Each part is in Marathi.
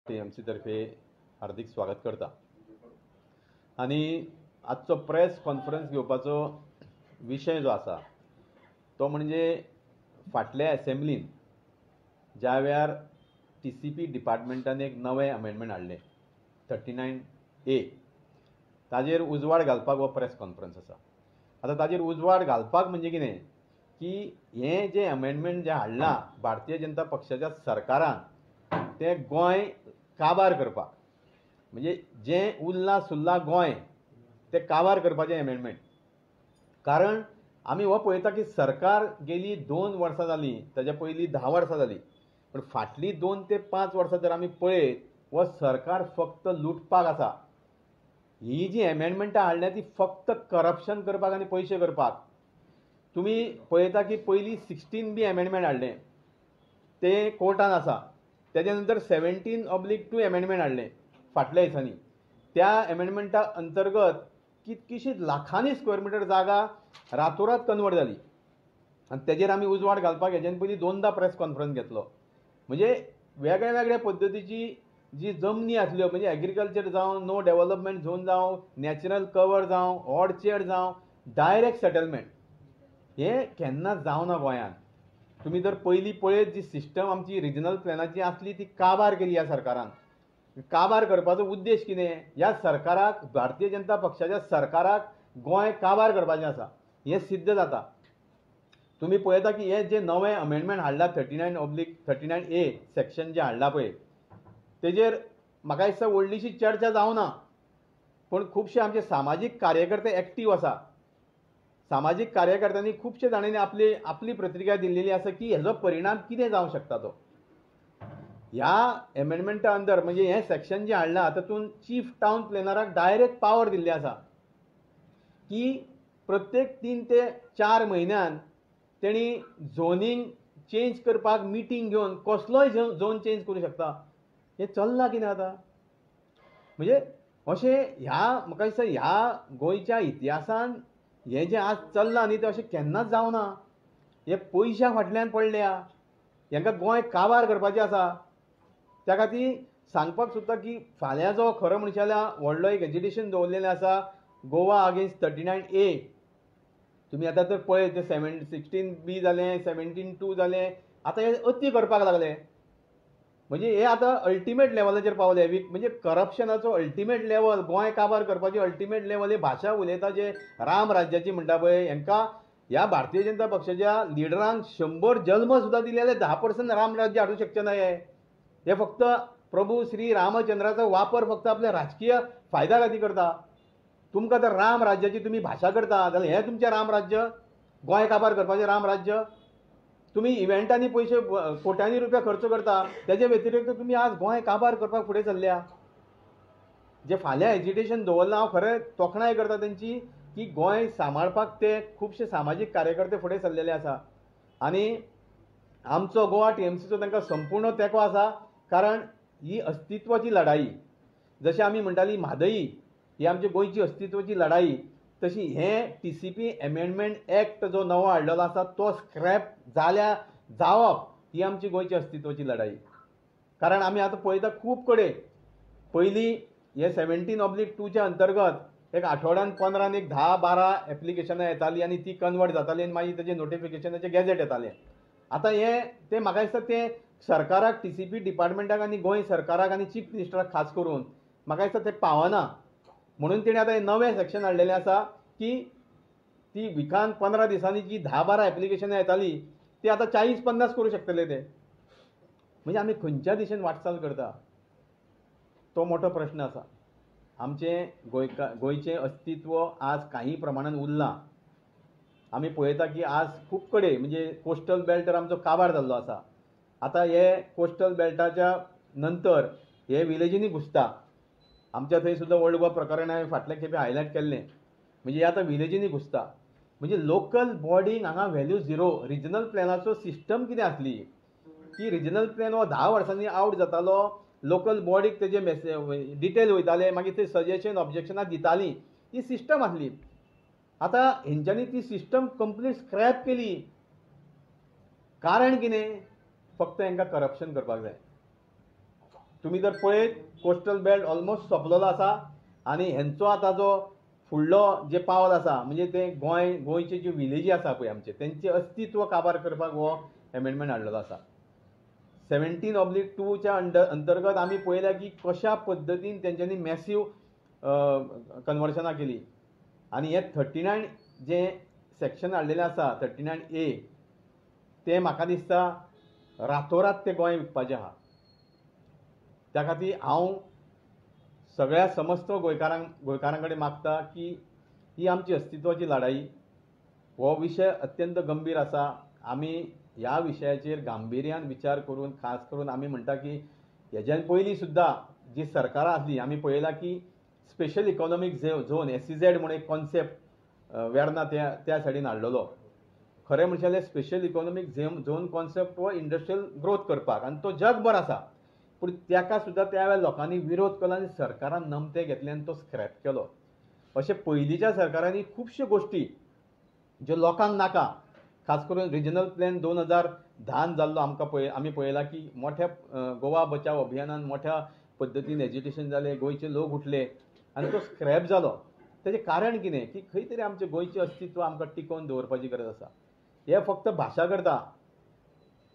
टीएमसी तर्फे हार्दिक स्वागत करता आणि आजचो प्रेस कॉन्फरन्स घेवपाचो विशय जो आसा तो म्हणजे फाटल्या असेंब्लीन ज्या वेळार TCP डिपार्टमेंटान एक नवें अमेंडमेंट हाडलें 39A ताजेर उजवाड घालपाक हो प्रेस कॉन्फरन्स आसा। आता ताजेर उजवाड घालपाक म्हणजे कितें की हे जे अमेंडमेंट जे हाडला भारतीय जनता पक्षाच्या सरकारान ते गोंय काबार करपाक म्हणजे जे उरला सुरला गोंय ते काबार करपाचें अमेंडमेंट। कारण आमी हो पळयता की सरकार गेली 2 वर्सां जालीं, ताच्या पयलीं 10 वर्सां जालीं, पण फाटली 2 ते 5 वर्सां जर आमी पळयत हो सरकार फक्त लुटपाक आसा। ही जी अमेंडमेंटां हाडल्या ती फक्त करप्शन करपाक आनी पयशे करपाक। तुम्ही पळयता की पयलीं 16B अमेंडमेंट हाडलें ते कोर्टान आसा, त्याच्या नंतर 17/2 अमेंडमेंट हाडलें फाटल्या दिसांनी। त्या अमेंडमेंटा अंतर्गत कितकीशीच लाखांनी स्क्वेअर मिटर जागा रातोरात कन्वर्ट जाली आणि तेजेर आमी उजवाड घालपाक हेच्यान पयलीं 2दा प्रेस कॉन्फरन्स घेतलो। म्हणजे वेगळ्या वेगळ्या पद्दतीची जी जमनी आसल्यो म्हणजे एग्रीकल्चर जावं, नो डेव्हलपमेंट झोन जावं, नॅचरल कवर जावं, ऑर्चर्ड जावं, डायरेक्ट सेटलमेंट हे केन्ना जावना गोंयांत। तुम्ही जर पयलीं पळयत जी सिस्टम आमची रिजनल प्लॅनाची आसली ती काबार केली ह्या सरकारान। काबार करपाचो उद्देश कितें? ह्या सरकाराक भारतीय जनता पक्षाच्या सरकाराक गोंय काबार करपाचें आसा हें सिद्ध जाता। तुम्ही पळयता की हे जे नवें अमेंडमेंट हाडला 39A सेक्शन जे हाडला पळय तेजेर म्हाका दिसता व्हडलीशी चर्चा जावना, पण खुबशे आमचे सामाजीक कार्यकर्ते एक्टीव आसा। सामाजीक कार्यकर्त्यांनी खूबशे जाणांनी आपली प्रतिक्रिया दिल्लेली आसा की हेजो परिणाम कितें जावंक शकता तो। ह्या अमेंडमेंटा अंदर म्हणजे हे सेक्शन जे हाडला तातूंत चीफ टावन प्लॅनराक डायरेक्ट पावर दिल्ली आसा की प्रत्येक 3 ते 4 म्हयन्यान तेणी झोनींग चेंज करपाक मिटींग घेवन कसलोय झोन चेंज करूं शकता। हे चल्लां कितें आतां? म्हणजे अशें म्हाका दिसता ह्या गोंयच्या इतिहासान हे जे आज चल्लां न्ही ते अशें केन्नाच जावना। हे पयशा फाटल्यान पडल्या, हांकां गोंय काबार करपाचें आसा। त्या खातीर सांगपाक सोदता की फाल्यां जो खरो म्हणचे जाल्यार व्हडलो एक एजिटेशन दवरलेलें आसा गोवा अगेन्स्ट 39A। तुम्ही आतां तर पळयत 16B जालें, 17/2 जालें, आतां हे अती करपाक लागले। म्हणजे हे आतां अल्टिमेट लेवलाचेर पावले म्हणजे करप्शनाचो अल्टिमेट लेवल, गोंय काबार करपाची अल्टिमेट लेवल। हे भाशा उलयता जे राम राज्याची म्हणटा पळय हांकां ह्या भारतीय जनता पक्षाच्या लिडरांक 100 जल्म सुद्दां दिलेले 10% राम राज्य हाडूंक शकचे ना। हे फक्त प्रभू श्री रामचंद्राचो वापर फक्त आपल्या राजकीय फायदा खातीर करता। तुमकां तर राम राज्याची तुम्ही भाशा करता जाल्यार हें तुमचें राम राज्य? गोंय काबार करपाचें राम राज्य? तुम्ही इव्हेंटांनी पयशे कोट्यांनी रुपया खर्च करता, तेजे व्यतिरिक्त तुम्ही आज गोंय काबार करपाक फुडें चल्ल्या। जे फाल्यां एजिटेशन दवरलां हांव खरें तोखणाय करता तेंची की गोंय सांबाळपाक ते खुबशे सामाजीक कार्यकर्ते फुडें सरलेले आसा आनी आमचो गोवा TMCचो तांकां संपूर्ण तेंको आसा। कारण ही अस्तित्वाची लढाई, जशी आमी म्हणटाली म्हादई ही आमची गोंयची अस्तित्वाची लढाई, तशी हे TCP अमेंडमेंट एक्ट जो नवो हाडलेलो आसा तो स्क्रॅप जावप ही आमची गोंयची अस्तित्वाची लढाई। कारण आमी आतां पळयता खूब कडेन पयलीं हे 17/2 अंतर्गत एक आठवड्यान 15 एक 10-12 एप्लिकेशनां येताली आनी ती कन्वर्ट जाताली आनी मागीर तेजे नोटिफिकेशनाचे गॅझेट येताले। आतां ते म्हाका दिसता ते सरकाराक TCP डिपार्टमेंटाक आनी गोंय सरकाराक आनी चीफ मिनिस्टराक खास करून म्हाका दिसता ते पावना। म्हणून तेणें आतां हे नवें सेक्शन हाडलेलें आसा की ती विकान 15 दिसांनी जी 10-12 एप्लिकेशनां येताली ती आतां 40-50 करूं शकतले ते। म्हणजे आमी खंयच्या दिशेन वाटचाल करता तो मोठो प्रश्न आसा। आमचें गोंयचें अस्तित्व आज काही प्रमाणान उरलां। आमी पळयता की आज खूब कडेन म्हणजे कोस्टल बेल्ट तर आमचो काबार जाल्लो आसा। आतां हे कोस्टल बेल्टाच्या नंतर हे विलेजींनी घुसता। आमच्या थंय सुद्दां वर्ल्ड गोवा प्रकरण हांवें फाटल्या खेपे हायलायट केल्लें। म्हणजे आतां विलेजींनी घुसता म्हणजे लोकल बॉडींक हांगा व्हॅल्यू झिरो। रिजनल प्लॅनाचो सिस्टम कितें आसली की रिजनल प्लॅन हो 10 वर्सांनी आउट जातालो, लोकल बॉडीक तेजे डिटेल वयताले, मागीर ते सजेशन ऑब्जेक्शनां दितालीं, ही सिस्टम आसली। आतां हेंच्यांनी ती सिस्टम कंप्लीट स्क्रॅप केली। कारण कितें? फक्त हांकां करप्शन करपाक जाय। तुम्ही जर पळयत कोस्टल बेल्ट ऑलमोस्ट सोंपलेलो आसा आनी हेंचो आतां जो फुडलो जे पावल आसा म्हणजे ते गोंयचे जे विलेजी आसा पळय आमचे तेंचे अस्तित्व काबार करपाक हो एमेंडमेंट हाडलेलो आसा. 17/2च्या अंतर्गत आमी पळयल्या की कशा पद्दतीन तेंच्यांनी मॅसिव कन्वर्शनां केली आनी हे 39 जे सेक्शन हाडलेले आसा 39A ते म्हाका दिसता रातोरात ते गोंय विकपाचें आहा. त्या खातीर हांव सगळ्या समस्त गोंयकारां कडेन मागता की ही आमची अस्तित्वाची लढाई. हो विशय अत्यंत गंभीर आसा. आमी ह्या विशयाचेर गांभीर्यान विचार करून खास करून आमी म्हणटा की हेज्यान पयलीं सुद्दां जी सरकारां आसली आमी पळयलां की स्पेशल इकॉनॉमीक झोन SEZ म्हणून एक कॉन्सेप्ट वेर्ना त्या सायडीन हाडलेलो. खरें म्हणचे जाल्यार स्पेशल इकॉनॉमीक झोन कॉन्सेप्ट हो इंडस्ट्रियल ग्रोथ करपाक आनी तो जगभर आसा. पूण ताका सुद्दां त्या वेळार लोकांनी विरोध केलो आनी सरकारान नमते घेतले आनी तो स्क्रॅप केलो. अशें पयलींच्या सरकारांनी खुबश्यो गोश्टी ज्यो लोकांक नाका खास करून रिजनल प्लॅन 2010 जाल्लो आमी पळयलां की मोठ्या गोवा बचाव अभियानान मोठ्या पद्दतीन एजिटेशन जालें गोंयचे लोक उठले आनी तो स्क्रॅप जालो. तेजें कारण कितें की खंय तरी आमचें गोंयचें अस्तित्व आमकां टिकोवन दवरपाची गरज आसा. हे फक्त भाशा करता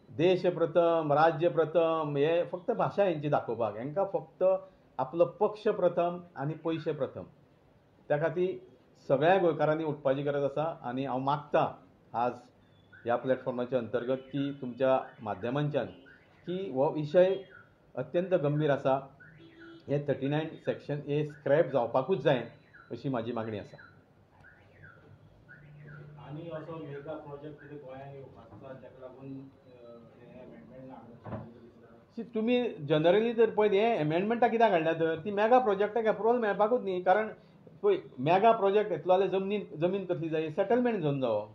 देश प्रथम राज्य प्रथम हे फक्त भाशा हेंची दाखोवपाक हेंकां फक्त आपलो पक्ष प्रथम आनी पयशे प्रथम. त्या खातीर सगळ्या गोंयकारांनी उठपाची गरज आसा आनी हांव मागतां आज ह्या प्लॅटफॉर्माच्या अंतर्गत की तुमच्या माध्यमांच्यान की हो विशय अत्यंत गंभीर आसा. हे 39 सेक्शन A स्क्रॅप जावपाकूच जाय अशी म्हाजी मागणी आसा. आनी असो मेगा प्रोजेक्ट कितें गोंयांत येवपाचो जाका लागून हे अमेंडमेंट हाडून तुमी जनरली जर पळयत हे एमेंडमेंटां कित्याक हाडल्या तर ती मेगा प्रोजेक्टाक एप्रुवल मेळपाकूच न्ही. कारण पळय मेगा प्रोजेक्ट येतलो जाल्यार जमीन कसली जाय सेटलमेंट झोन जावो.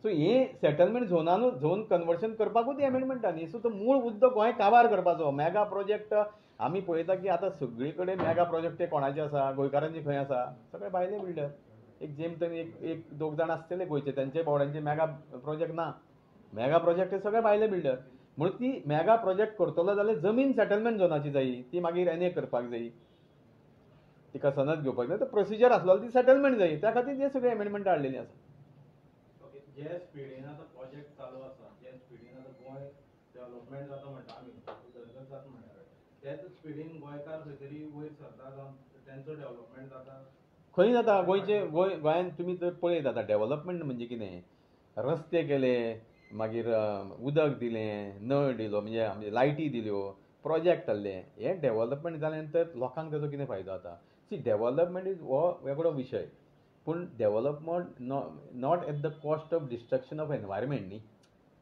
सो हे सेटलमेंट झोनानूच झोन कन्वर्शन करपाकूच एमेंडमेंटा न्ही. सो तो मूळ मुद्दो गोंय काबार करपाचो. मेगा प्रोजेक्ट आमी पळयता की आतां सगळी कडेन मेगा प्रोजेक्ट ते कोणाचे आसा गोंयकारांचे खंय आसा सगळे भायले बिल्डर. एक जेमतेन एक दोग जाण आसतले गोंयचे तेंचे बावड्यांचे मेगा प्रोजेक्ट ना. मेगा प्रोजेक्ट हे सगळे भायले बिल्डर. म्हणून ती मेगा प्रोजेक्ट करतलो जाल्यार जमीन सेटलमेंट झोनाची जायी ती मागीर NA करपाक जायी तिका सनद घेवपाक जाय. तो प्रोसिजर आसलो ती सेटलमेंट जायी. त्या खातीर हे सगळे एमेंडमेंट हाडलेली आसा. जे स्पिडीन आतां प्रोजेक्ट चालू आसा जे स्पिडीन आतां गोंय डेव्हलपमेंट जाता म्हणटा आमी उदरगत जाता म्हणटा त्याच स्पिडीन गोंयकार खंय तरी वयर सरता जावन तेंचो डेव्हलपमेंट जाता खंय जाता. गोंयांत तुमी जर पळयत आतां डेव्हलपमेंट म्हणजे कितें रस्ते केले मागीर उदक दिलें नळ दिलो म्हणजे लायटी दिल्यो प्रोजेक्ट हाडले. हे डेव्हलपमेंट जाले नंतर लोकांक ताचो कितें फायदो जाता. सी डेव्हलपमेंट इज हो वेगळो विशय. पूण development not at the cost of destruction of environment न्ही.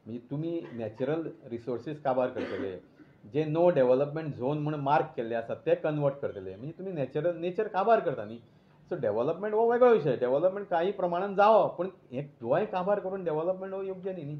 म्हणजे तुमी नॅचरल रिसोर्सीस काबार करतले जे नो डेव्हलपमेंट झोन म्हणून मार्क केल्ले आसा ते कन्वर्ट करतले म्हणजे तुमी नेचर काबार करता न्ही. सो डेव्हलपमेंट हो वेगळो विशय. डेव्हलपमेंट काही प्रमाणात जावो पूण हे गोंय काबार करून डेव्हलपमेंट हो योग्य न्ही.